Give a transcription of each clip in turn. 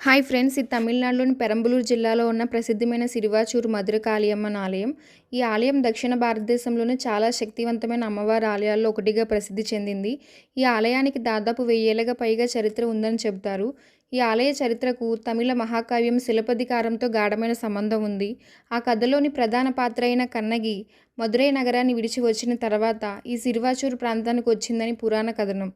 Hi friends! ఇది తమిళనాడులోని పెరంబలూరు జిల్లాలో ఉన్న ప్రసిద్ధమైన సిరివాచూరు మధురకాళియమ్మన్ ఆలయం. ఈ ఆలయం దక్షిణ భారతదేశంలోనే చాలా శక్తివంతమైన అమ్మవారి ఆలయాల్లో ఒకటిగా ప్రసిద్ధి చెందింది. ఈ ఆలయానికి దాదాపు 1000 ఏళ్లుగా పైగా చరిత్ర ఉందని చెబుతారు. ఈ ఆలయ చరిత్రకు తమిళ మహాకావ్యం శిలపధికారంతో గాఢమైన సంబంధం ఉంది. ఆ కథలోని ప్రధాన పాత్ర అయిన కన్నగి మదురై నగరాన్ని విడిచి వచ్చిన తర్వాత ఈ సిరివాచూరు ప్రాంతానికి వచ్చిందని పురాణ కథనం.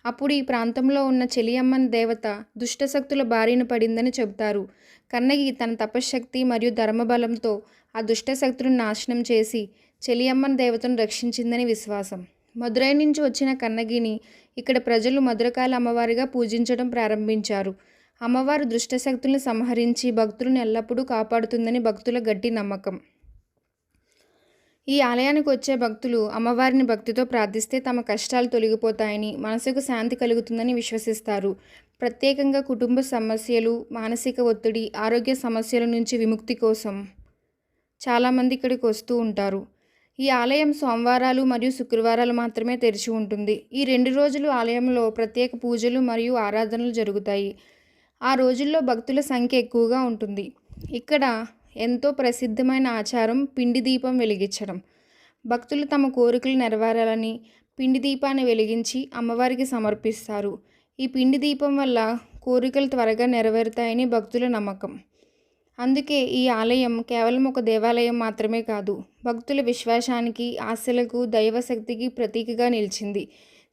అప్పుడు ఈ ప్రాంతంలో ఉన్న చెలియమ్మన్ దేవత దుష్టశక్తుల బారిన పడిందని చెబుతారు. కన్నగి తన తపశ్శక్తి మరియు ధర్మబలంతో ఆ దుష్టశక్తులను నాశనం చేసి చెలియమ్మన్ దేవతను రక్షించిందని విశ్వాసం. మదురై నుంచి వచ్చిన కన్నగిని ఇక్కడ ప్రజలు మధురకాళి అమ్మవారిగా పూజించడం ప్రారంభించారు. అమ్మవారు దుష్టశక్తుల్ని సంహరించి భక్తులను ఎల్లప్పుడూ కాపాడుతుందని భక్తుల గట్టి నమ్మకం. ఈ ఆలయానికి వచ్చే భక్తులు అమ్మవారిని భక్తితో ప్రార్థిస్తే తమ కష్టాలు తొలగిపోతాయని, మనసుకు శాంతి కలుగుతుందని విశ్వసిస్తారు. ప్రత్యేకంగా కుటుంబ సమస్యలు, మానసిక ఒత్తిడి, ఆరోగ్య సమస్యల నుంచి విముక్తి కోసం చాలామంది ఇక్కడికి వస్తూ ఉంటారు. ఈ ఆలయం సోమవారాలు మరియు శుక్రవారాలు మాత్రమే తెరిచి ఉంటుంది. ఈ 2 రోజులు ఆలయంలో ప్రత్యేక పూజలు మరియు ఆరాధనలు జరుగుతాయి. ఆ రోజుల్లో భక్తుల సంఖ్య ఎక్కువగా ఉంటుంది. ఇక్కడ ఎంతో ప్రసిద్ధమైన ఆచారం పిండి దీపం వెలిగించడం. భక్తులు తమ కోరికలు నెరవేరాలని పిండి దీపాన్ని వెలిగించి అమ్మవారికి సమర్పిస్తారు. ఈ పిండి దీపం వల్ల కోరికలు త్వరగా నెరవేరుతాయని భక్తుల నమ్మకం. అందుకే ఈ ఆలయం కేవలం ఒక దేవాలయం మాత్రమే కాదు, భక్తుల విశ్వాసానికి, ఆశలకు, దైవశక్తికి ప్రతీకగా నిలిచింది.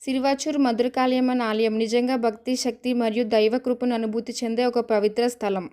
సిరివాచూరు మధురకాళియమ్మన్ ఆలయం నిజంగా భక్తి, శక్తి మరియు దైవ కృపను అనుభూతి చెందే ఒక పవిత్ర స్థలం.